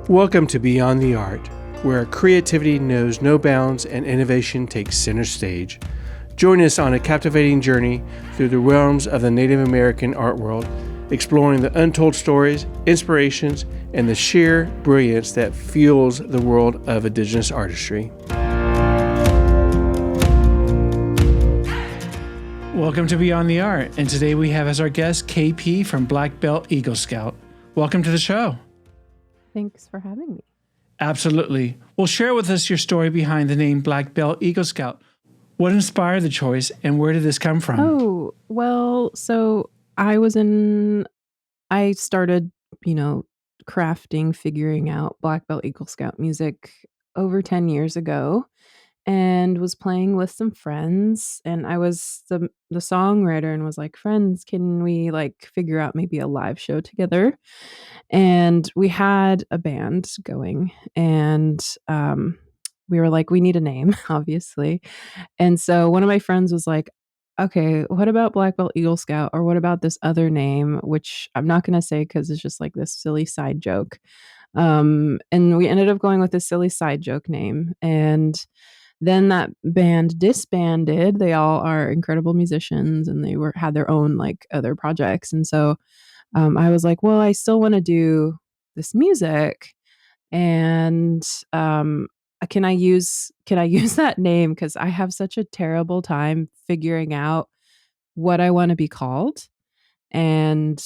Welcome to Beyond the Art, where creativity knows no bounds and innovation takes center stage. Join us on a captivating journey through the realms of the Native American art world, exploring the untold stories, inspirations, and the sheer brilliance that fuels the world of Indigenous artistry. Welcome to Beyond the Art, and today we have as our guest KP from Black Belt Eagle Scout. Welcome to the show. Thanks for having me. Absolutely. Well, share with us your story behind the name Black Belt Eagle Scout. What inspired the choice and where did this come from? Oh, well, so I started, crafting, figuring out Black Belt Eagle Scout music over 10 years ago and was playing with some friends. And I was the songwriter and was like, friends, can we figure out maybe a live show together? And we had a band going and we were like, we need a name, obviously. And so one of my friends was like, okay, what about Black Belt Eagle Scout? Or what about this other name, which I'm not going to say because it's just like this silly side joke. And we ended up going with this silly side joke name. And then that band disbanded. They all are incredible musicians and they had their own other projects. And so I was like, well, I still want to do this music. And can I use that name? Because I have such a terrible time figuring out what I want to be called. And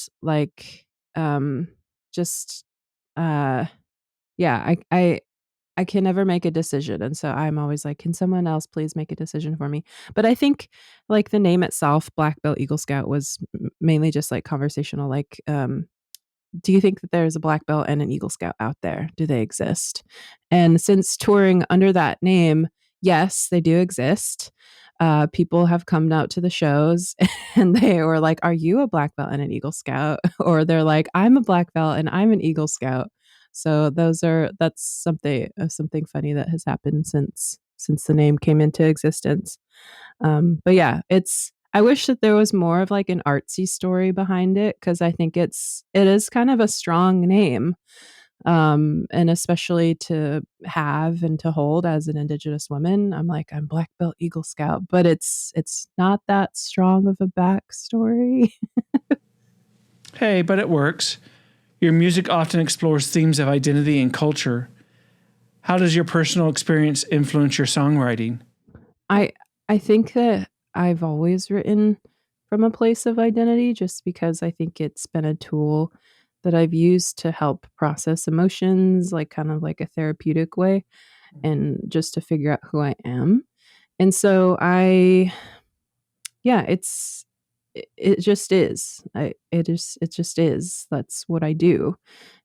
I can never make a decision. And so I'm always like, can someone else please make a decision for me? But I think the name itself, Black Belt Eagle Scout, was mainly just conversational. Do you think that there's a black belt and an Eagle Scout out there? Do they exist? And since touring under that name, yes, they do exist. People have come out to the shows and they were like, are you a black belt and an Eagle Scout? Or they're like, I'm a black belt and I'm an Eagle Scout. So that's something funny that has happened since the name came into existence. But yeah, I wish that there was more of an artsy story behind it, because I think it is kind of a strong name, and especially to have and to hold as an Indigenous woman. I'm Black Belt Eagle Scout, but it's not that strong of a backstory. Hey, but it works. Your music often explores themes of identity and culture. How does your personal experience influence your songwriting? I think that I've always written from a place of identity, just because I think it's been a tool that I've used to help process emotions, kind of like a therapeutic way, and just to figure out who I am. And so it just is. It just is. That's what I do.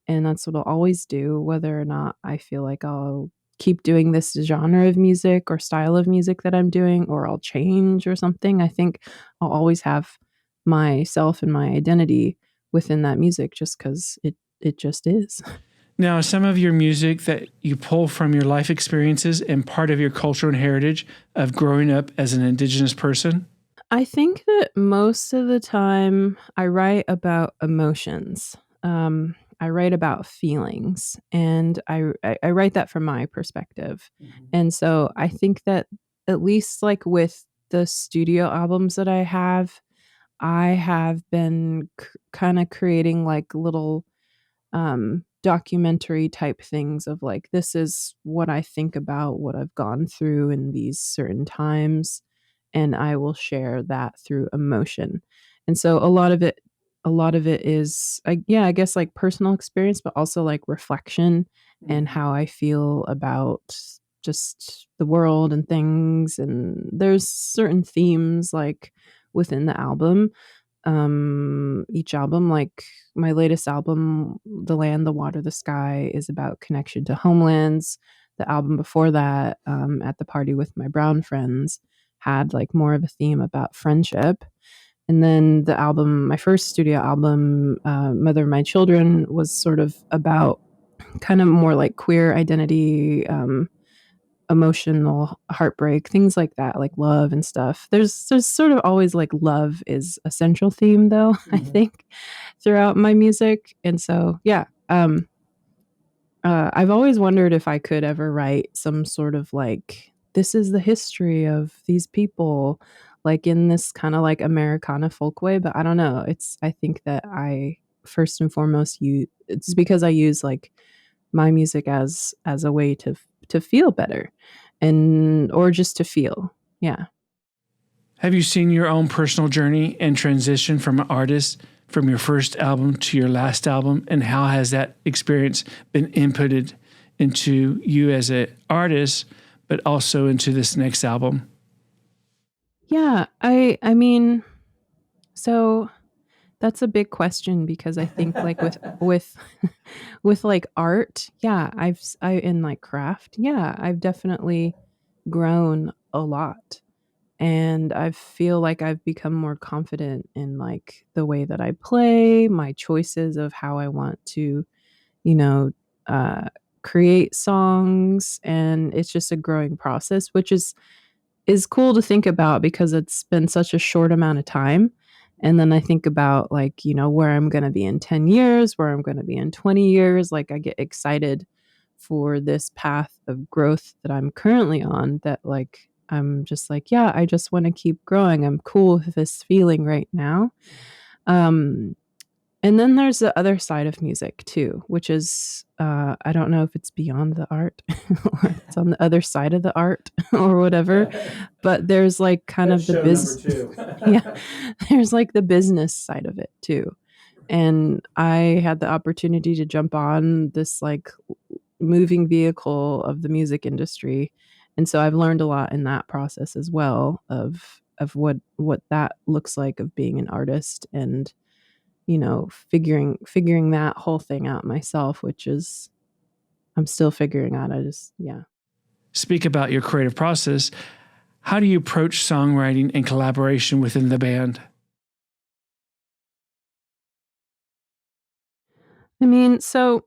And that's what I'll always do, whether or not I feel like I'll keep doing this genre of music or style of music that I'm doing, or I'll change or something. I think I'll always have myself and my identity within that music, just because it just is. Now, some of your music that you pull from your life experiences and part of your cultural and heritage of growing up as an Indigenous person? I think that most of the time I write about emotions. I write about feelings, and I write that from my perspective. Mm-hmm. And so I think that at least with the studio albums that I have been kind of creating little documentary type things of this is what I think about what I've gone through in these certain times, and I will share that through emotion. And so a lot of it is I guess personal experience, but also reflection and how I feel about just the world and things. And there's certain themes within the album. Each album, my latest album, The Land, the Water, the Sky, is about connection to homelands. The album before that, At the Party with My Brown Friends, had more of a theme about friendship. And then the album, my first studio album, Mother of My Children, was sort of about kind of more queer identity, emotional heartbreak, things like that, love and stuff. There's sort of always love is a central theme, though, mm-hmm. I think, throughout my music. And so, yeah, I've always wondered if I could ever write some sort of like, this is the history of these people, like in this kind of like Americana folk way. But I don't know. I think that I first and foremost it's because I use like my music as a way to feel better and or just to feel. Yeah. Have you seen your own personal journey and transition from an artist from your first album to your last album? And how has that experience been inputted into you as an artist, but also into this next album? Yeah, I mean, so that's a big question because I think like with with like art, yeah, I in like craft, yeah, I've definitely grown a lot. And I feel like I've become more confident in like the way that I play, my choices of how I want to, you know, uh create songs, and it's just a growing process, which is cool to think about because it's been such a short amount of time. And then I think about like, where I'm going to be in 10 years, where I'm going to be in 20 years. Like I get excited for this path of growth that I'm currently on, that like, I'm just like, yeah, I just want to keep growing. I'm cool with this feeling right now. Um, and then there's the other side of music too, which is I don't know if it's beyond the art or it's on the other side of the art or whatever, but there's like kind That's of the show number two. yeah, there's like the business side of it too. And I had the opportunity to jump on this like moving vehicle of the music industry. And so I've learned a lot in that process as well of what that looks like of being an artist, and figuring that whole thing out myself, which is I'm still figuring out. I just yeah. Speak about your creative process. How do you approach songwriting and collaboration within the band? I mean, so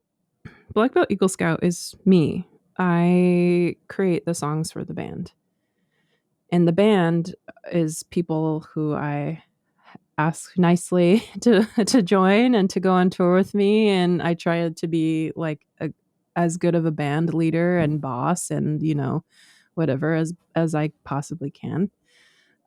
Black Belt Eagle Scout is me. I create the songs for the band. And the band is people who I ask nicely to join and to go on tour with me, and I try to be like as good of a band leader and boss and whatever as I possibly can.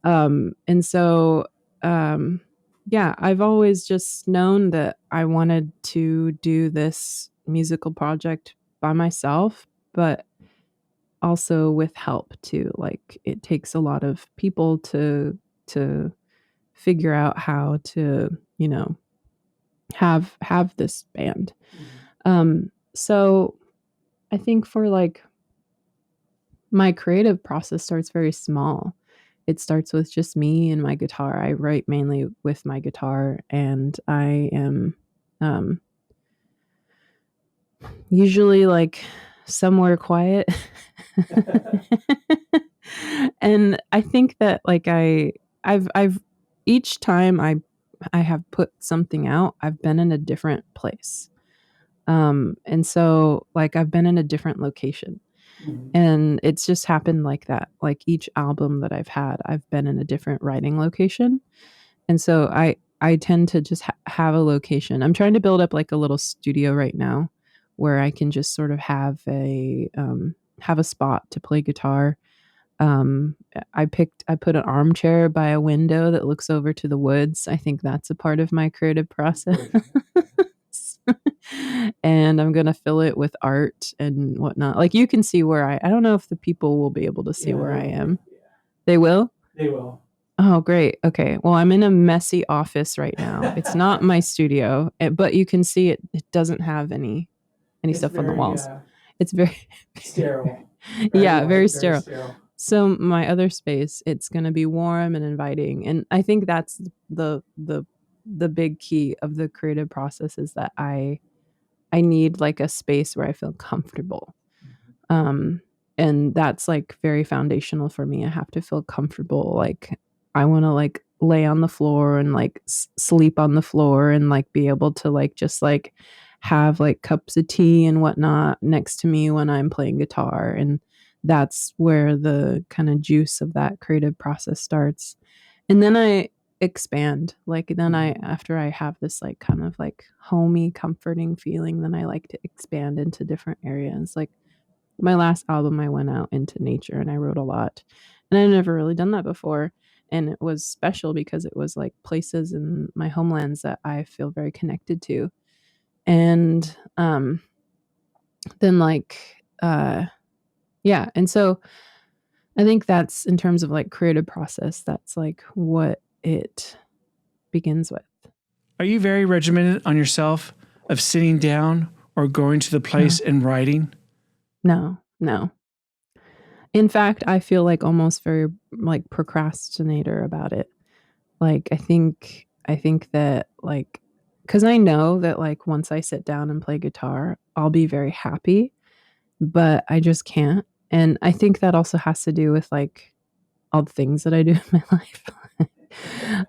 And so um yeah, I've always just known that I wanted to do this musical project by myself, but also with help too. Like it takes a lot of people to figure out how to, have this band. So I think for like my creative process starts very small. It starts with just me and my guitar. I write mainly with my guitar, and I am um, usually like somewhere quiet. And I think that like I've each time I have put something out, I've been in a different place. And so like I've been in a different location. And it's just happened like that. Like each album that I've had, I've been in a different writing location. And so I tend to just have a location. I'm trying to build up like a little studio right now where I can just sort of have a spot to play guitar. I put an armchair by a window that looks over to the woods. I think that's a part of my creative process. And I'm gonna fill it with art and whatnot. Like you can see where I don't know if the people will be able to see where I am. They will? They will. Oh, great. Okay. Well, I'm in a messy office right now. It's not my studio, but you can see it doesn't have any stuff on the walls. It's very sterile. Yeah, very sterile. So my other space, it's going to be warm and inviting. And I think that's the big key of the creative process, is that I need like a space where I feel comfortable. And that's like very foundational for me. I have to feel comfortable. Like I want to like lay on the floor and like sleep on the floor and like be able to like just like have like cups of tea and whatnot next to me when I'm playing guitar. And that's where the kind of juice of that creative process starts. And then expand. Like then after I have this like kind of like homey, comforting feeling, then I like to expand into different areas. Like my last album, I went out into nature and I wrote a lot. And I'd never really done that before. And it was special because it was like places in my homelands that I feel very connected to. And then yeah. And so I think that's in terms of like creative process, that's like what it begins with. Are you very regimented on yourself of sitting down or going to the place and writing? No. In fact, I feel like almost very like procrastinator about it. Like I think that like cuz I know that like once I sit down and play guitar, I'll be very happy, but I just can't. And I think that also has to do with like all the things that I do in my life.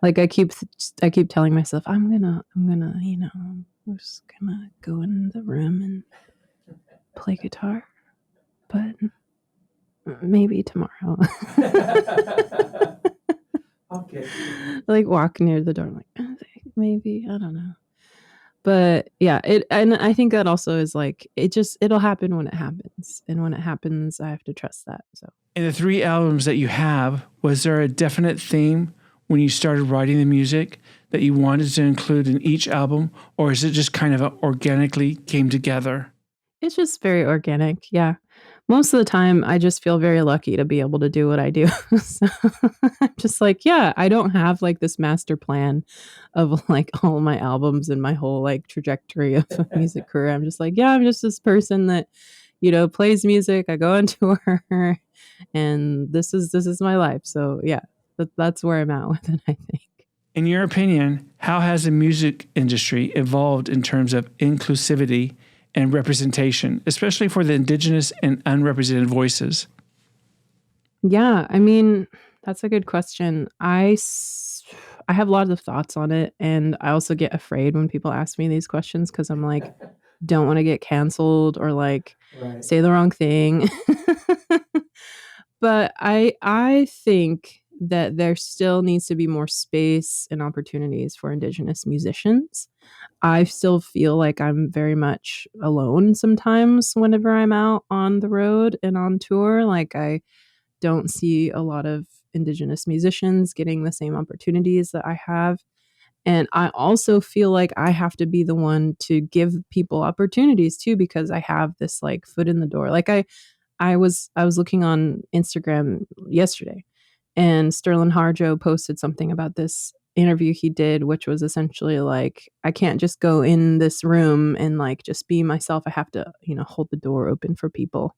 Like I keep telling myself I'm gonna, I'm just gonna go in the room and play guitar, but maybe tomorrow. Okay. Like walk near the door, like maybe I don't know. But yeah, and I think that also is like it'll happen when it happens, and when it happens, I have to trust that. So In the 3 albums that you have, was there a definite theme when you started writing the music that you wanted to include in each album, or is it just kind of organically came together? it's just very organic. Yeah. Most of the time, I just feel very lucky to be able to do what I do. So I'm just like, yeah, I don't have like this master plan of like all my albums and my whole like trajectory of a music career. I'm just like, yeah, I'm just this person that, plays music. I go on tour and this is my life. So yeah, that's where I'm at with it, I think. In your opinion, how has the music industry evolved in terms of inclusivity and representation, especially for the Indigenous and unrepresented voices? Yeah, I mean, that's a good question. I have lots of thoughts on it, and I also get afraid when people ask me these questions because I'm like, don't want to get canceled or like Right. say the wrong thing. But I think that there still needs to be more space and opportunities for Indigenous musicians. I still feel like I'm very much alone sometimes whenever I'm out on the road and on tour. Like I don't see a lot of Indigenous musicians getting the same opportunities that I have. And I also feel like I have to be the one to give people opportunities too, because I have this like foot in the door. Like I was looking on Instagram yesterday, and Sterling Harjo posted something about this interview he did, which was essentially like, I can't just go in this room and like just be myself. I have to, hold the door open for people.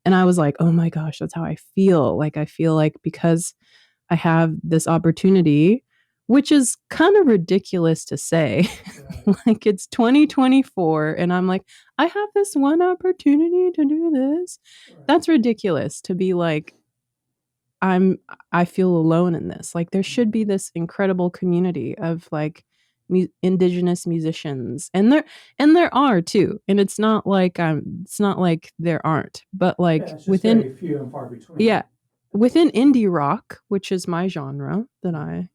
And I was like, oh my gosh, that's how I feel. Like, I feel like because I have this opportunity, which is kind of ridiculous to say, like it's 2024, and I'm like, I have this one opportunity to do this. That's ridiculous to be like, I feel alone in this. Like, there should be this incredible community of like Indigenous musicians, and there are too. And it's not like there aren't, but like within Few and far between. yeah, within indie rock, which is my genre that I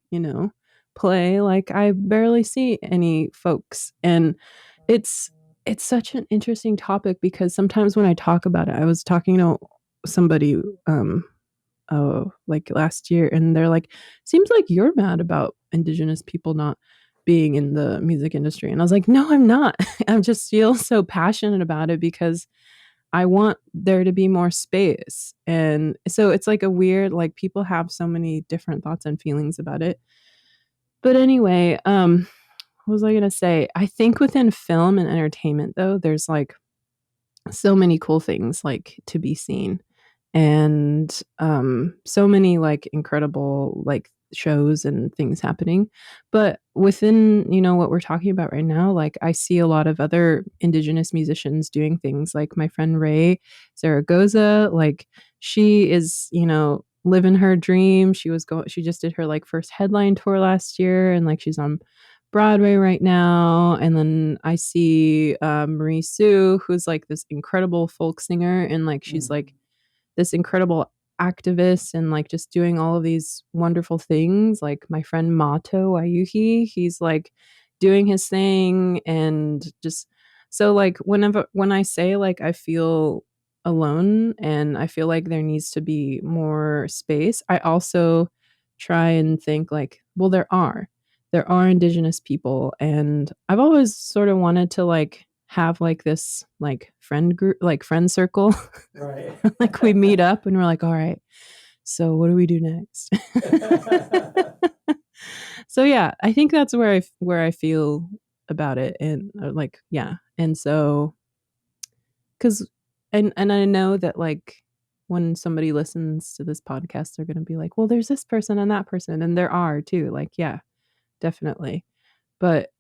play, like I barely see any folks, and it's it's such an interesting topic because sometimes when I talk about it, I was talking to somebody like last year, and they're like, seems like you're mad about Indigenous people not being in the music industry. And I was like, no, I'm not. I just feel so passionate about it because I want there to be more space. And so it's like a weird, like people have so many different thoughts and feelings about it. But anyway, what was I going to say? I think within film and entertainment though, there's like so many cool things like to be seen, and so many like incredible like shows and things happening. But within what we're talking about right now, like I see a lot of other Indigenous musicians doing things, like my friend Ray Zaragoza. Like she is living her dream. She just did her like first headline tour last year, and like she's on Broadway right now. And then I see Marie Sue, who's like this incredible folk singer, and like she's like this incredible activist and like just doing all of these wonderful things. Like my friend Mato Ayuhi, he's like doing his thing and just so like when I say like I feel alone and I feel like there needs to be more space, I also try and think like, well, there are indigenous people and I've always sort of wanted to like have like this like friend group, like friend circle. Right. Like we meet up and we're like, all right, so what do we do next? So yeah, I think that's where I feel about it and like yeah. And so cuz and I know that like when somebody listens to this podcast they're going to be like, well, there's this person and that person and there are too. Like yeah, definitely. But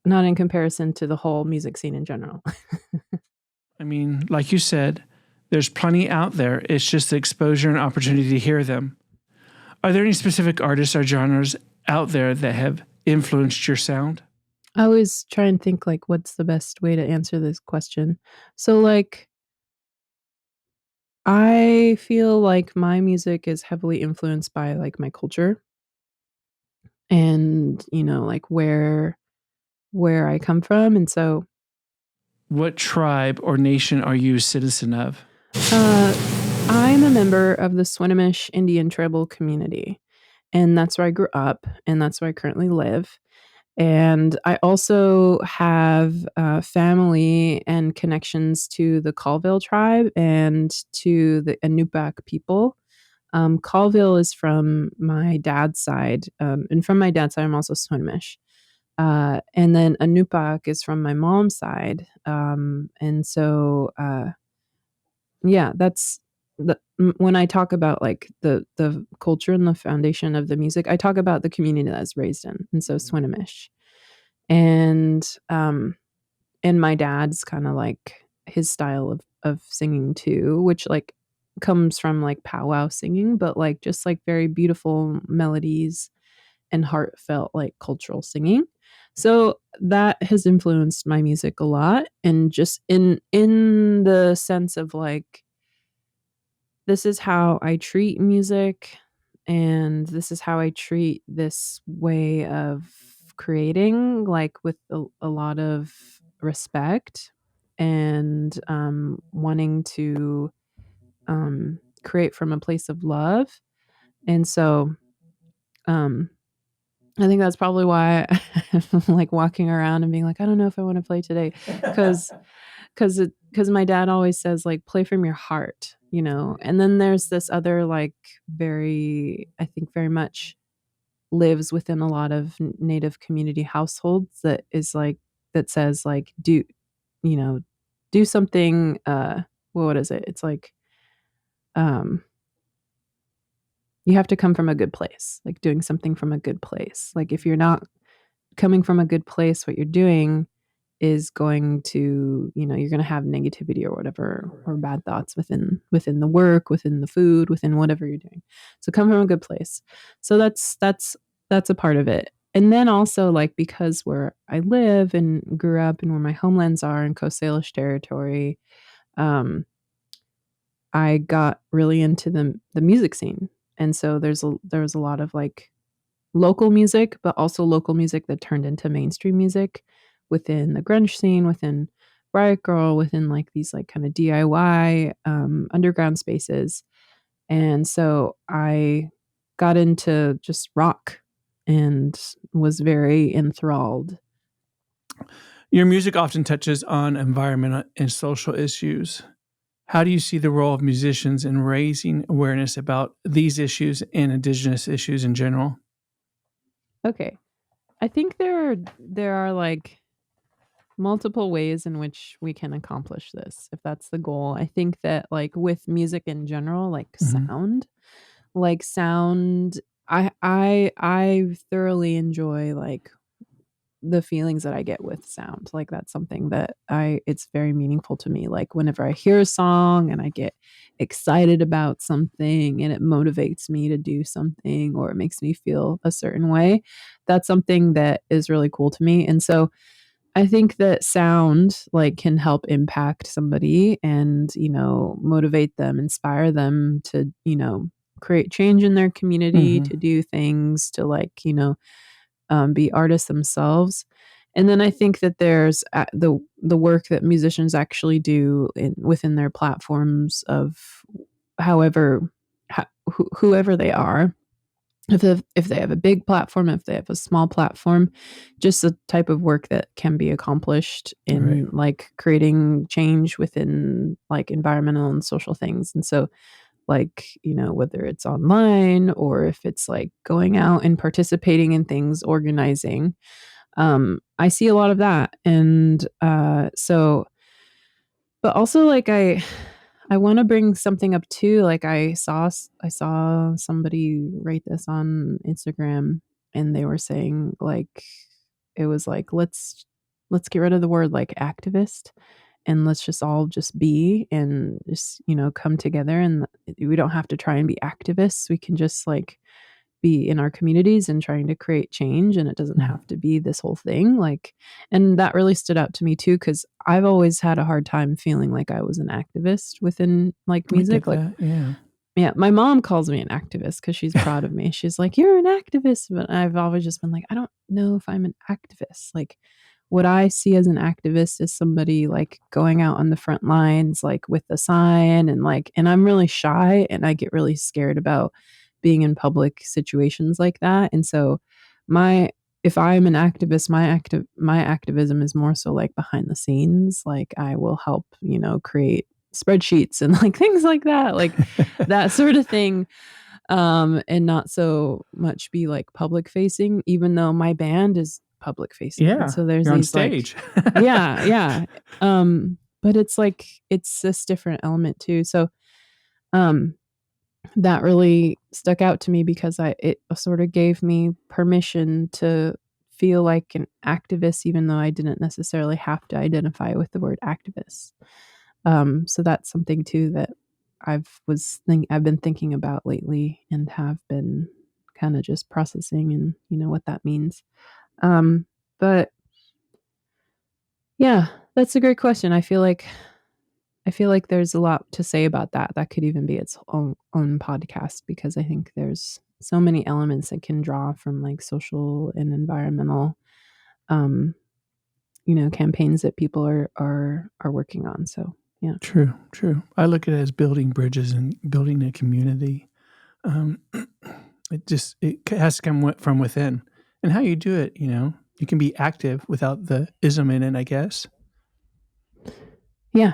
not in comparison to the whole music scene in general. I mean, like you said, there's plenty out there. It's just the exposure and opportunity to hear them. Are there any specific artists or genres out there that have influenced your sound? I always try and think like what's the best way to answer this question. So like I feel like my music is heavily influenced by like my culture and like where I come from and so What tribe or nation are you a citizen of? uh I'm a member of the Swinomish Indian Tribal community and that's where I grew up and that's where I currently live. And I also have family and connections to the Colville tribe and to the Anupak people. Colville is from my dad's side, and from my dad's side, I'm also Swinomish. And then Anupak is from my mom's side, and so yeah, that's when I talk about like the culture and the foundation of the music. I talk about the community that I was raised in, and so Swinomish and and my dad's kind of like his style of singing too, which like comes from like powwow singing, but like just like very beautiful melodies and heartfelt like cultural singing. So that has influenced my music a lot and just in the sense of like this is how I treat music and this is how I treat this way of creating, like with a lot of respect and wanting to create from a place of love. And so um, I think that's probably why I'm like walking around and being like, I don't know if I want to play today because because my dad always says like play from your heart, and then there's this other like very I think very much lives within a lot of native community households that is like that says like you know do something well, what is it, it's like um you have to come from a good place, like doing something from a good place. Like if you're not coming from a good place, what you're doing is going to, you're going to have negativity or whatever or bad thoughts within the work, within the food, within whatever you're doing. So come from a good place. So that's a part of it. And then also like because where I live and grew up and where my homelands are in Coast Salish territory, I got really into the music scene. And so there's a lot of like local music, but also local music that turned into mainstream music within the grunge scene, within Riot Girl, within like these like kind of DIY underground spaces. And so I got into just rock and was very enthralled. Your music often touches on environmental and social issues. How do you see the role of musicians in raising awareness about these issues and Indigenous issues in general? Okay. I think there are like multiple ways in which we can accomplish this if that's the goal. I think that like with music in general, Mhm. like sound I thoroughly enjoy like the feelings that I get with sound. Like that's something that it's very meaningful to me. Like whenever I hear a song and I get excited about something and it motivates me to do something or it makes me feel a certain way, that's something that is really cool to me. And so I think that sound like can help impact somebody and, motivate them, inspire them to, create change in their community, Mm-hmm. to do things, to like, be artists themselves. And then I think that there's the work that musicians actually do within their platforms of however whoever they are, if they have a big platform, if they have a small platform, just the type of work that can be accomplished in like creating change within like environmental and social things. And so like, whether it's online or if it's like going out and participating in things, organizing, I see a lot of that. And so but also like I want to bring something up too. Like I saw somebody write this on Instagram, and they were saying like it was like let's get rid of the word like activist, and let's just all just be and just come together, and we don't have to try and be activists. We can just like be in our communities and trying to create change, and it doesn't have to be this whole thing like. And that really stood out to me too, because I've always had a hard time feeling like I was an activist within like music. Like, yeah, my mom calls me an activist because she's proud of me. She's like, you're an activist. But I've always just been like, I don't know if I'm an activist. Like, what I see as an activist is somebody like going out on the front lines, like with a sign, and like, and I'm really shy and I get really scared about being in public situations like that. And so my if I'm an activist, my activism is more so like behind the scenes. Like I will help, create spreadsheets and like things like that, like that sort of thing. And not so much be like public facing, even though my band is public facing. Yeah. And so there's you're these on stage. like, yeah. But it's like, it's this different element too. So, that really stuck out to me because it sort of gave me permission to feel like an activist, even though I didn't necessarily have to identify with the word activist. So that's something too that I've been thinking about lately and have been kind of just processing and what that means. But yeah, that's a great question. I feel like there's a lot to say about that. That could even be its own podcast, because I think there's so many elements that can draw from like social and environmental, campaigns that people are working on. So yeah, True. I look at it as building bridges and building a community. It has to come from within, and how you do it. You can be active without the ism in it, I guess. Yeah.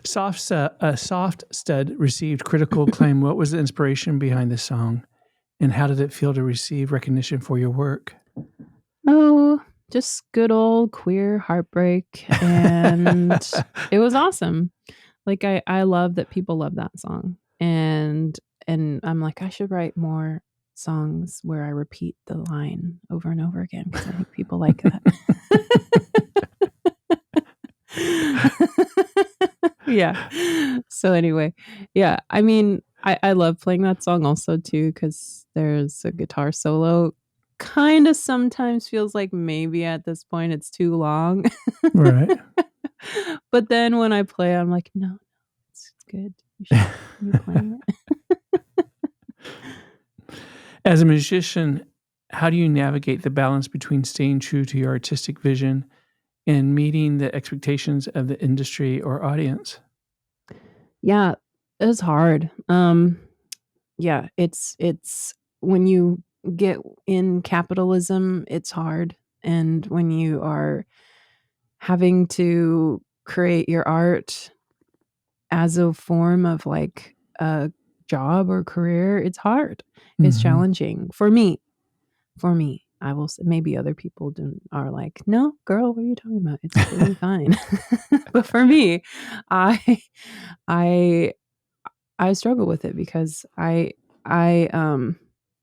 Soft Stud received critical acclaim. What was the inspiration behind this song, and how did it feel to receive recognition for your work? Oh, just good old queer heartbreak, and it was awesome. Like I love that people love that song, and I'm like, I should write more songs where I repeat the line over and over again, because I think people like that. Yeah. So anyway, yeah, I mean, I love playing that song also too, because there's a guitar solo. Kind of sometimes feels like maybe at this point it's too long. Right. But then when I play, I'm like, no, it's good. You should continue playing it. As a musician, how do you navigate the balance between staying true to your artistic vision and meeting the expectations of the industry or audience? Yeah, it's hard. Yeah, it's when you get in capitalism, it's hard. And when you are having to create your art as a form of like a job or career, it's hard. It's challenging for me. I will say, maybe other people are like, no, girl, what are you talking about? It's totally fine. But for me, I I I struggle with it because I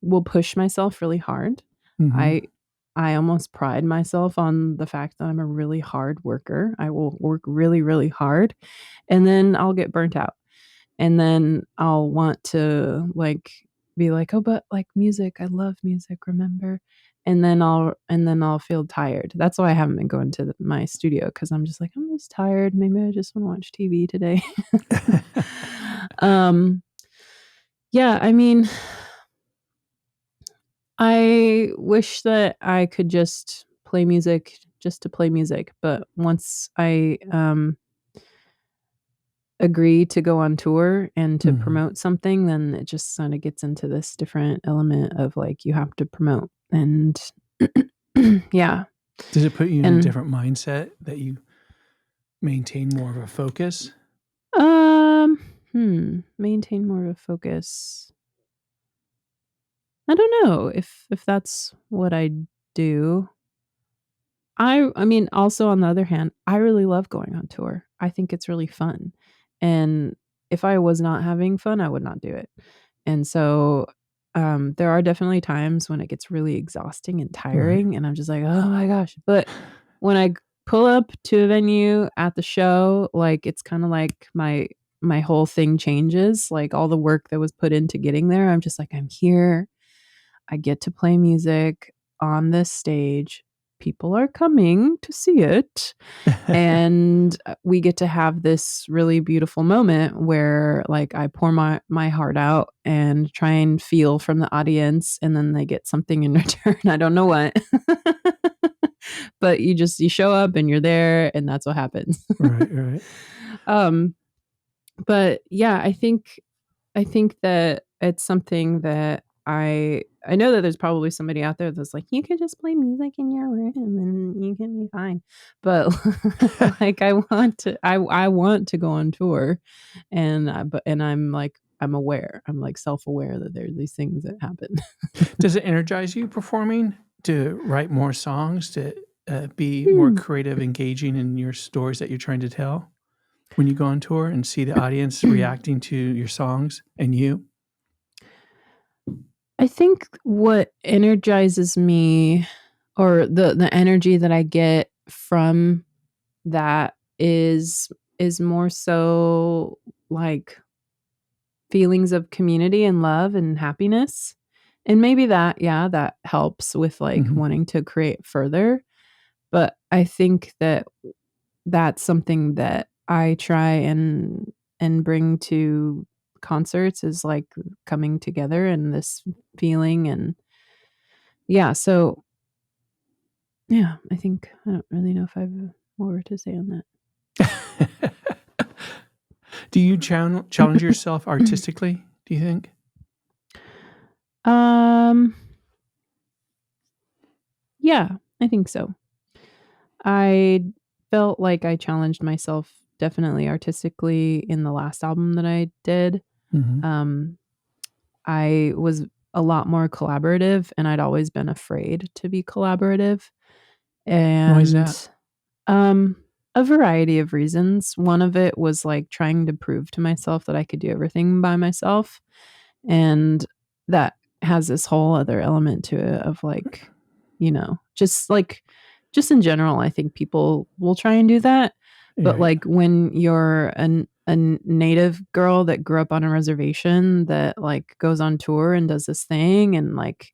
will push myself really hard. I I almost pride myself on the fact that I'm a really hard worker. I will work really, really hard, and then I'll get burnt out. And then I'll want to like be like, oh, but like music, I love music, remember? And then I'll feel tired. That's why I haven't been going to my studio, because I'm just like, I'm just tired. Maybe I just want to watch TV today. Yeah, I mean, I wish that I could just play music just to play music, but once I agree to go on tour and to promote something, then it just kind of gets into this different element of like you have to promote. And yeah. Does it put you in a different mindset that you maintain more of a focus? Maintain more of a focus. I don't know if that's what I do. I mean, also on the other hand, I really love going on tour. I think it's really fun. And if I was not having fun, I would not do it. And so there are definitely times when it gets really exhausting and tiring, and I'm just like, oh my gosh. But when I pull up to a venue at the show, like it's kind of like my whole thing changes. Like all the work that was put into getting there, I'm just like, I'm here. I get to play music on this stage. People are coming to see it. And we get to have this really beautiful moment where like I pour my heart out and try and feel from the audience, and then they get something in return. I don't know what. But you show up and you're there, and that's what happens. Right. But yeah, I think that it's something that I know that there's probably somebody out there that's like, you can just play music in your room and you can be fine. But like I want to go on tour, and I'm like, I'm aware. I'm like self-aware that there's these things that happen. Does it energize you performing to write more songs, to be more creative, engaging in your stories that you're trying to tell when you go on tour and see the audience reacting to your songs and you? I think what energizes me, or the energy that I get from that, is more so like feelings of community and love and happiness. And maybe that helps with like wanting to create further. But I think that that's something that I try and bring to concerts, is like coming together and this feeling. And yeah, so yeah, I think I don't really know if I have more to say on that. Do you challenge yourself artistically, do you think? Yeah, I think so. I felt like I challenged myself definitely artistically in the last album that I did. I was a lot more collaborative, and I'd always been afraid to be collaborative. And why is that? A variety of reasons. One of it was like trying to prove to myself that I could do everything by myself. And that has this whole other element to it of like, just in general, I think people will try and do that. But Right. like when you're a native girl that grew up on a reservation that like goes on tour and does this thing and like,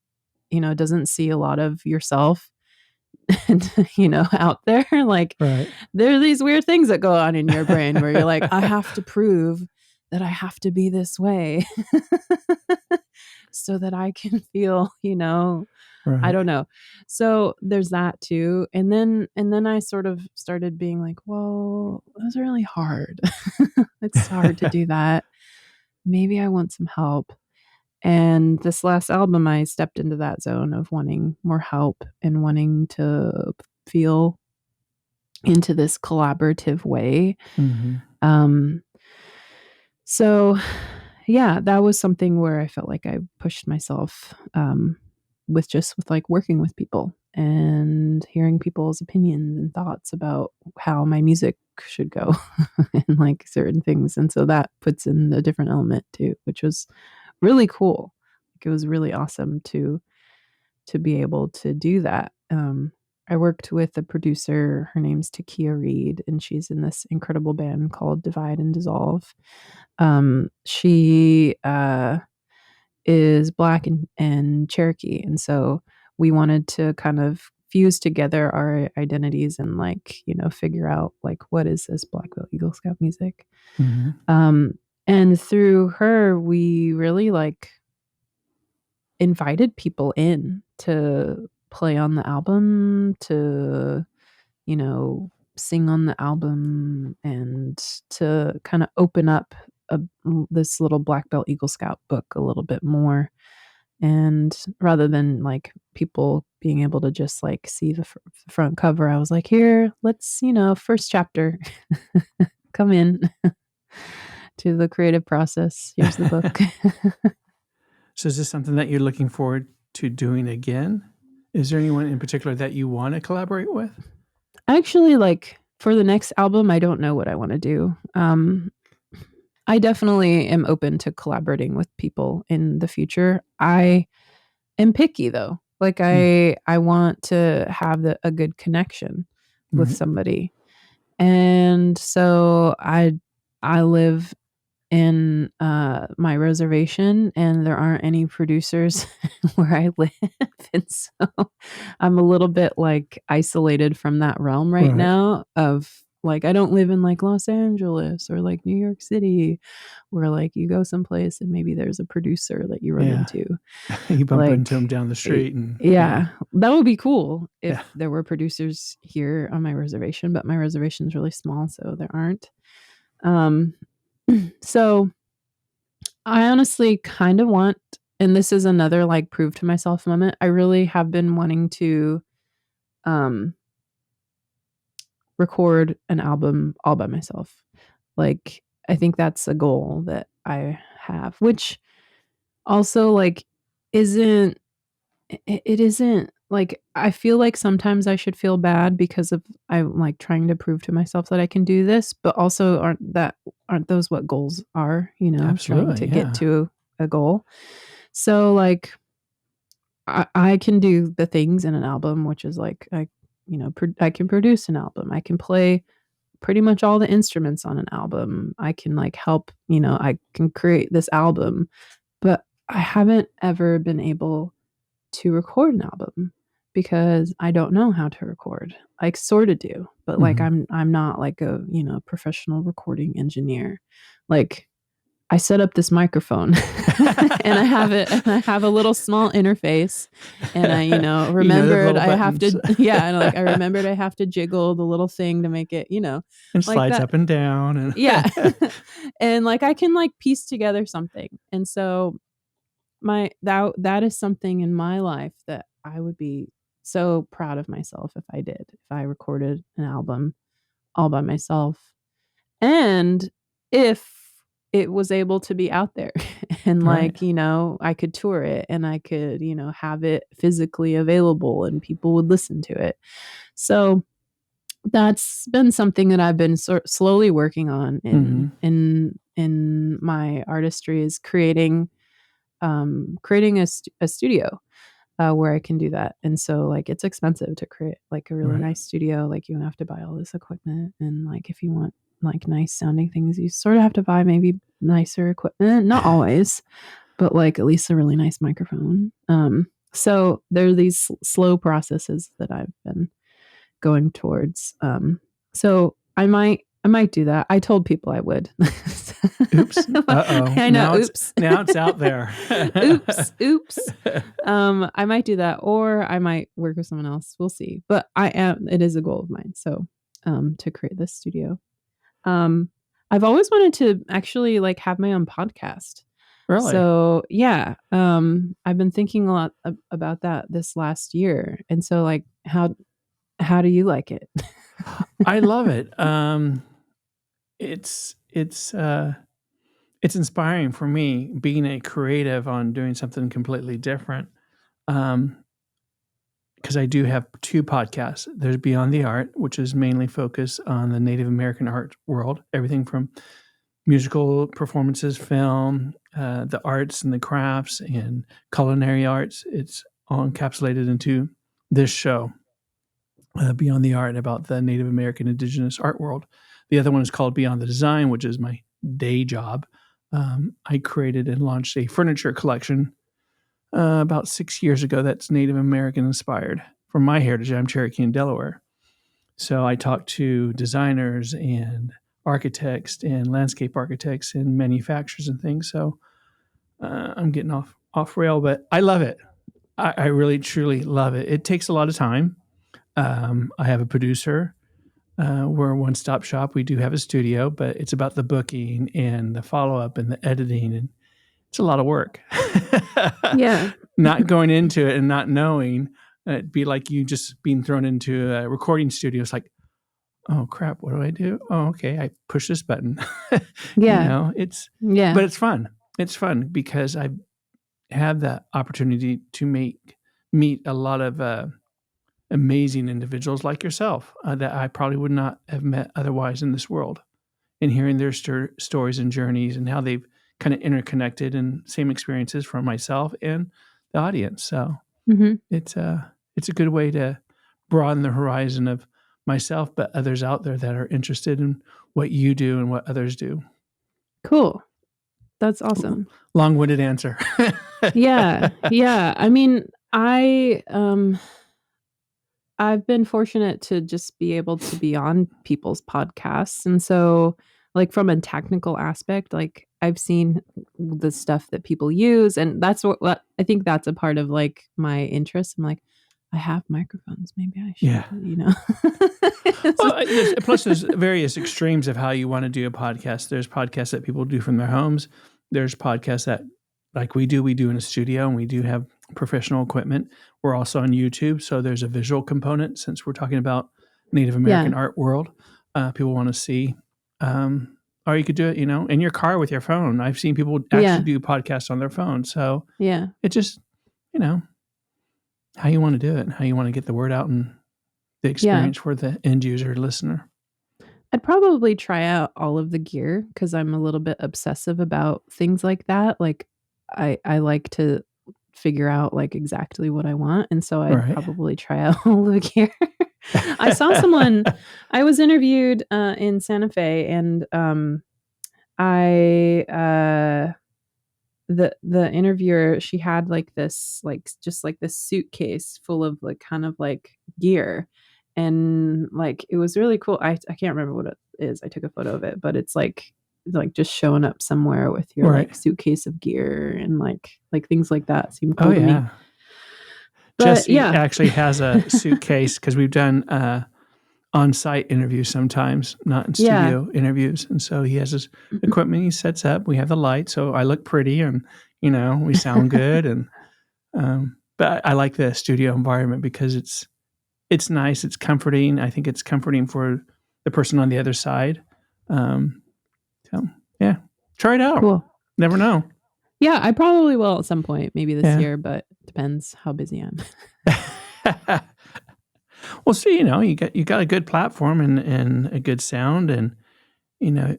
doesn't see a lot of yourself out there, like Right. there are these weird things that go on in your brain where you're like, I have to prove that I have to be this way so that I can feel, Right. I don't know. So there's that too. And then I sort of started being like, well, those are really hard. It's hard to do that. Maybe I want some help. And this last album, I stepped into that zone of wanting more help and wanting to feel into this collaborative way. So yeah, that was something where I felt like I pushed myself with like working with people and hearing people's opinions and thoughts about how my music should go and like certain things. And so that puts in a different element too, which was really cool. Like it was really awesome to be able to do that. I worked with a producer. Her name's Takia Reed, and she's in this incredible band called Divide and Dissolve. She is Black and Cherokee. And so we wanted to kind of fuse together our identities and like, figure out like, what is this Black Belt Eagle Scout music? And through her, we really like invited people in to play on the album, to, sing on the album, and to kind of open up this little Black Belt Eagle Scout book a little bit more. And rather than like people being able to just like see the front cover, I was like, here, let's, first chapter, come in to the creative process. Here's the book. So is this something that you're looking forward to doing again? Is there anyone in particular that you want to collaborate with? Actually, like for the next album, I don't know what I want to do. I definitely am open to collaborating with people in the future. I am picky though. Like I want to have a good connection with somebody. And so I live in my reservation, and there aren't any producers where I live. And so I'm a little bit like isolated from that realm right now of like, I don't live in like Los Angeles or like New York City, where like you go someplace and maybe there's a producer that you run into. You bump into them down the street. And that would be cool if there were producers here on my reservation, but my reservation is really small, so there aren't. So I honestly kind of want, and this is another like prove to myself moment, I really have been wanting to record an album all by myself. Like, I think that's a goal that I have, which also like isn't like, I feel like sometimes I should feel bad because of I'm like trying to prove to myself that I can do this, but also aren't those what goals are, Absolutely, trying to get to a goal. So like I can do the things in an album, which is like I can produce an album. I can play pretty much all the instruments on an album. I can like help, I can create this album, but I haven't ever been able to record an album because I don't know how to record. I sort of do, but like I'm not like a, professional recording engineer. Like I set up this microphone and I have a little small interface, and I, remembered I have to, and like I remembered I have to jiggle the little thing to make it, and like slides up and down, and and like I can like piece together something. And so that is something in my life that I would be so proud of myself if I recorded an album all by myself, and if it was able to be out there and like, I could tour it and I could, have it physically available and people would listen to it. So that's been something that I've been slowly working on in my artistry, is creating a studio where I can do that. And so like it's expensive to create like a really nice studio. Like you have to buy all this equipment, and like if you want like nice sounding things, you sort of have to buy maybe nicer equipment. Not always, but like at least a really nice microphone. So there are these slow processes that I've been going towards. So I might do that. I told people I would. Oops. Uh-oh. I know. Oops. Now it's out there. Oops. I might do that, or I might work with someone else. We'll see. But it is a goal of mine. So, to create this studio. I've always wanted to actually like have my own podcast. Really? So yeah. I've been thinking a lot about that this last year. And so like, how do you like it? I love it. It's inspiring for me, being a creative on doing something completely different. Because I do have two podcasts. There's Beyond the Art, which is mainly focused on the Native American art world, everything from musical performances, film, the arts and the crafts, and culinary arts. It's all encapsulated into this show, Beyond the Art, about the Native American Indigenous art world. The other one is called Beyond the Design, which is my day job, I created and launched a furniture collection about 6 years ago that's Native American inspired. From my heritage, I'm Cherokee and Delaware. So I talked to designers and architects and landscape architects and manufacturers and things. So I'm getting off rail, but I love it. I really, truly love it. It takes a lot of time. I have a producer. We're a one-stop shop. We do have a studio, but it's about the booking and the follow-up and the editing, and it's a lot of work. Yeah. Not going into it and not knowing, it'd be like you just being thrown into a recording studio. It's like, oh crap, what do I do? Oh, okay, I push this button. Yeah. Yeah. But it's fun. It's fun because I've had the opportunity to meet a lot of amazing individuals like yourself that I probably would not have met otherwise in this world. And hearing their stories and journeys and how they've kind of interconnected and same experiences from myself and the audience. So Mm-hmm. it's a good way to broaden the horizon of myself, but others out there that are interested in what you do and what others do. Cool. That's awesome. Long-winded answer. Yeah. Yeah. I mean, I've been fortunate to just be able to be on people's podcasts. And so, like, from a technical aspect, like, I've seen the stuff that people use. And that's what I think that's a part of like my interest. I'm like, I have microphones. Maybe I should, Yeah. Well, plus there's various extremes of how you want to do a podcast. There's podcasts that people do from their homes. There's podcasts that, like we do in a studio, and we do have professional equipment. We're also on YouTube, so there's a visual component since we're talking about Native American art world. People want to see, or you could do it, in your car with your phone. I've seen people actually do podcasts on their phone. So it just, how you want to do it and how you want to get the word out and the experience for the end user listener. I'd probably try out all of the gear because I'm a little bit obsessive about things like that. Like I like to figure out like exactly what I want. And so I'd probably try out all the gear. I saw someone, I was interviewed in Santa Fe, and the interviewer, she had like this, like just like this suitcase full of like kind of like gear. And like it was really cool. I can't remember what it is. I took a photo of it, but it's like just showing up somewhere with your like suitcase of gear and like things like that seem cool to me. But, Jesse actually has a suitcase because we've done on-site interviews sometimes, not in studio interviews. And so he has his equipment he sets up. We have the light, so I look pretty and, we sound good. And but I like the studio environment because it's nice. It's comforting. I think it's comforting for the person on the other side. So, yeah, try it out. Cool. Never know. Yeah, I probably will at some point, maybe this year, but depends how busy I am. Well, see, you got a good platform and a good sound, and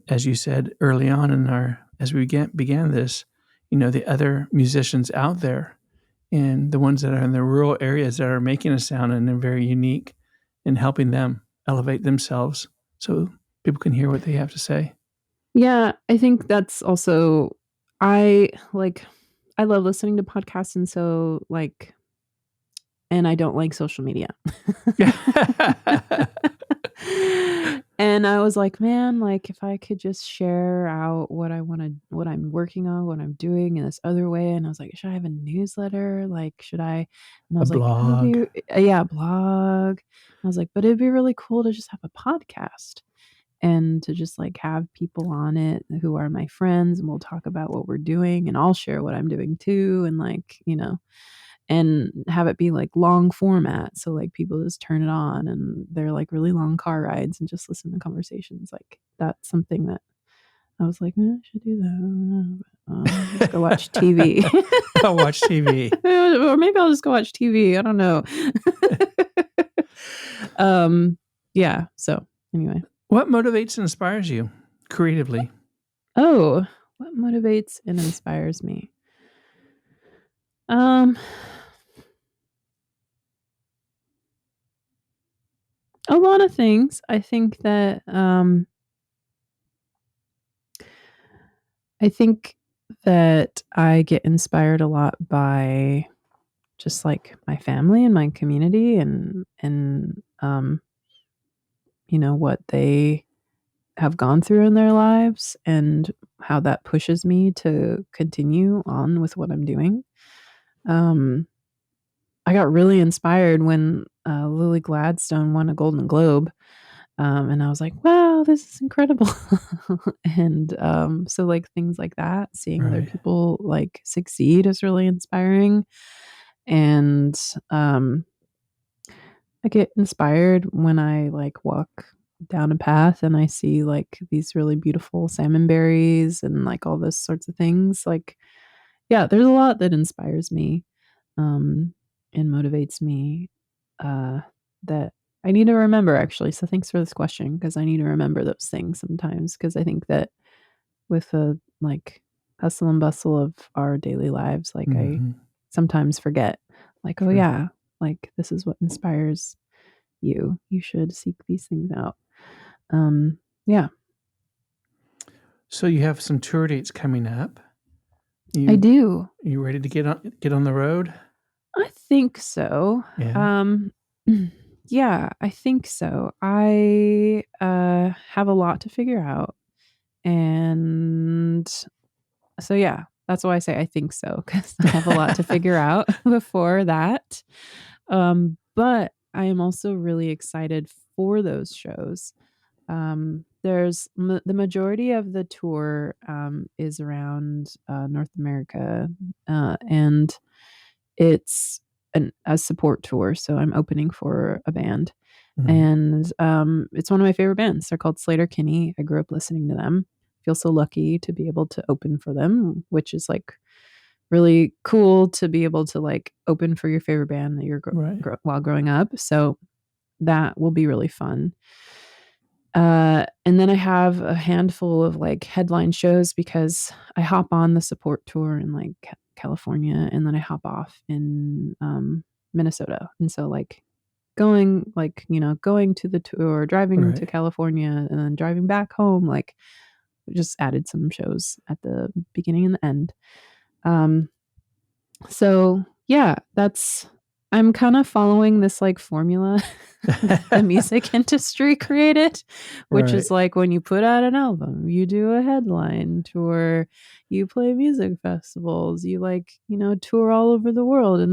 as you said early on as we began this, the other musicians out there, and the ones that are in the rural areas that are making a sound and they're very unique, and helping them elevate themselves so people can hear what they have to say. Yeah, I think that's also I love listening to podcasts, and so and I don't like social media. And I was like, man, like if I could just share out what I'm working on, what I'm doing in this other way. And I was like, should I have a newsletter? Like, should I? And I was blog. Blog. I was like, but it'd be really cool to just have a podcast and to just like have people on it who are my friends, and we'll talk about what we're doing, and I'll share what I'm doing too. And like, and have it be like long format. So like people just turn it on and they're like really long car rides and just listen to conversations. Like that's something that I was like, I should do that. Just go watch TV. I'll watch TV. Or maybe I'll just go watch TV. I don't know. Yeah. So anyway. What motivates and inspires you creatively? Oh, what motivates and inspires me? A lot of things. I think that I think that I get inspired a lot by just like my family and my community and what they have gone through in their lives and how that pushes me to continue on with what I'm doing. Um, I got really inspired when Lily Gladstone won a Golden Globe. And I was like, wow, this is incredible. And so, like, things like that, seeing other Right. people like succeed is really inspiring. And I get inspired when I like walk down a path and I see like these really beautiful salmon berries and like all those sorts of things. Like, yeah, there's a lot that inspires me um, and motivates me uh, that I need to remember actually. So thanks for this question because I need to remember those things sometimes because I think that with the like hustle and bustle of our daily lives, like I Mm-hmm. sometimes forget, like, oh Sure. yeah, like this is what inspires you. You should seek these things out. Yeah, So you have some tour dates coming up. I You do. you ready to get on the road? I think so. Yeah. Um, yeah, I think so. I have a lot to figure out, and so yeah, that's why I say I think so because I have a lot to figure out before that. But I am also really excited for those shows. The majority of the tour is around North America, and it's a support tour. So I'm opening for a band, Mhm. and it's one of my favorite bands. They're called Slater Kinney. I grew up listening to them. I feel so lucky to be able to open for them, which is like really cool to be able to like open for your favorite band that you're Right. while growing up. So that will be really fun. And then I have a handful of like headline shows because I hop on the support tour in like California and then I hop off in Minnesota. And so like going to the tour, driving to Right. California and then driving back home, like just added some shows at the beginning and the end. Um, so yeah, I'm kind of following this like formula that the music industry created, which Right. is like when you put out an album, you do a headline tour, you play music festivals, you like, tour all over the world. And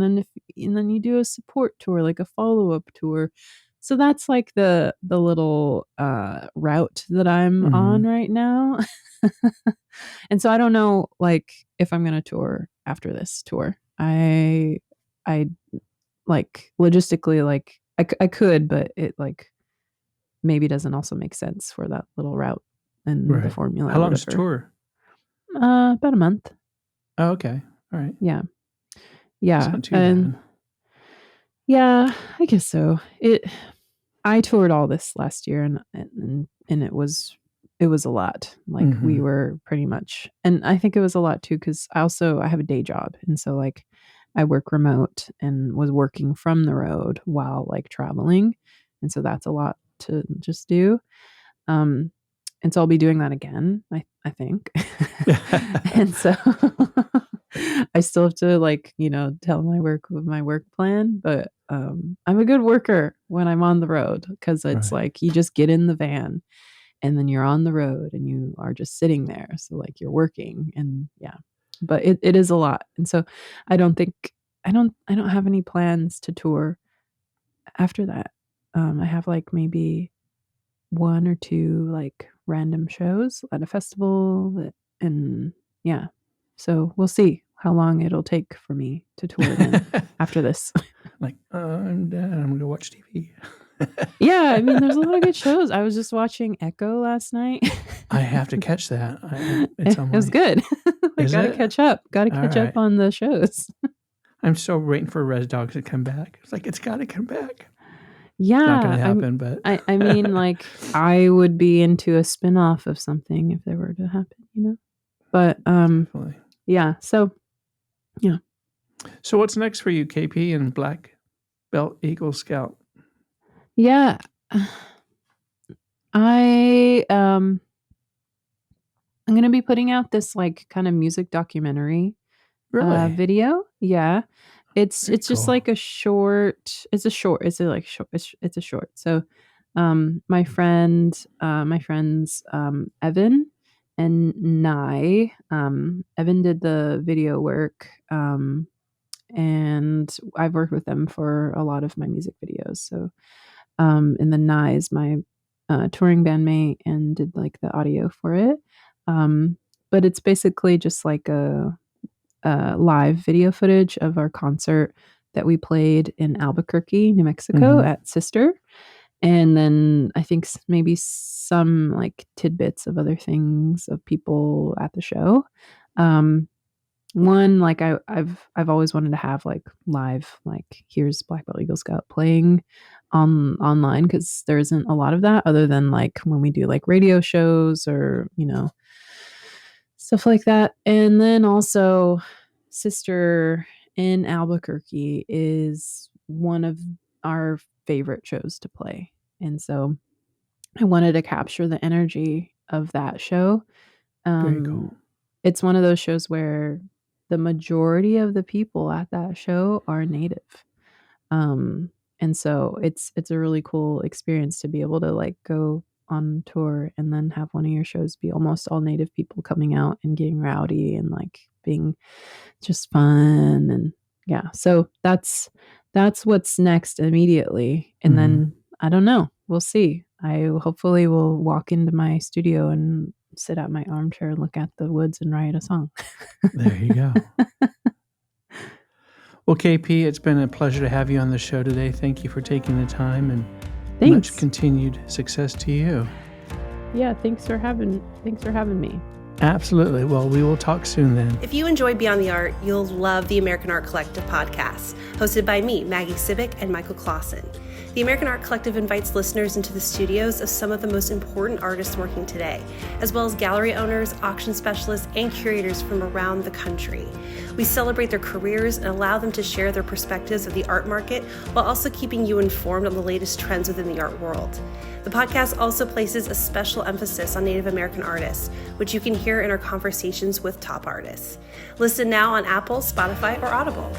then you do a support tour, like a follow-up tour. So that's like the little route that I'm on Mhm. right now. And so I don't know like if I'm going to tour after this tour. I like logistically like I could, but it like maybe doesn't also make sense for that little route and the Right. formula How or long's the whatever. tour? About a month. Oh, okay. All right. Yeah. That's Yeah. not too And bad. yeah, I guess so. I toured all this last year and it was a lot. Like we Mhm. were pretty much, and I think it was a lot too cuz I have a day job and so like I work remote and was working from the road while like traveling. And so that's a lot to just do. Um and so I'll be doing that again, I think. And so I still have to like, tell my work with my work plan, but I'm a good worker when I'm on the road because it's Right. like you just get in the van and then you're on the road and you are just sitting there. So like you're working and yeah. But it is a lot. And so I don't think I don't have any plans to tour after that. I have like maybe one or two like random shows at a festival and yeah. So we'll see how long it'll take for me to tour again after this. Like, I'm done. I'm gonna watch TV. Yeah, I mean there's a lot of good shows. I was just watching Echo last night. I have to catch that. It's It on was my. good. I Is gotta it? catch up. Gotta All catch up right. on the shows. I'm still waiting for Res Dogs to come back. It's like it's got to come back. It's not going Yeah, to happen, but I mean like I would be into a spin-off of something if they were to happen. But definitely. yeah, so yeah. So what's next for you, KP and Black Belt Eagle Scout? Yeah. I I'm going to be putting out this like kind of music documentary Really? video. Yeah. It's Very just cool. like a short. It's a short. It's a like short. It's a short. So, my friends, Evan and Nye. Evan did the video work. And I've worked with them for a lot of my music videos. So, and then Nye is my touring bandmate and did like the audio for it. But it's basically just like a live video footage of our concert that we played in Albuquerque, New Mexico at Sister. And then I think maybe some like tidbits of other things of people at the show. One, like I've always wanted to have like live, like here's Black Belt Eagle Scout playing online, because there isn't a lot of that other than like when we do like radio shows or, stuff like that. And then also Sister in Albuquerque is one of our favorite shows to play. And so I wanted to capture the energy of that show. Very cool. It's one of those shows where the majority of the people at that show are Native. And so it's a really cool experience to be able to like go on tour and then have one of your shows be almost all Native people coming out and getting rowdy and like being just fun. And yeah, so that's what's next immediately. And then I don't know, we'll see. I hopefully will walk into my studio and sit at my armchair and look at the woods and write a song. There you go. Well, KP, it's been a pleasure to have you on the show today. Thank you for taking the time, and much continued success to you. Yeah, thanks for having me. Absolutely. Well, we will talk soon then. If you enjoyed Beyond the Art, you'll love the American Art Collective podcast, hosted by me, Maggie Civic, and Michael Clausen. The American Art Collective invites listeners into the studios of some of the most important artists working today, as well as gallery owners, auction specialists, and curators from around the country. We celebrate their careers and allow them to share their perspectives of the art market while also keeping you informed on the latest trends within the art world. The podcast also places a special emphasis on Native American artists, which you can hear in our conversations with top artists. Listen now on Apple, Spotify, or Audible.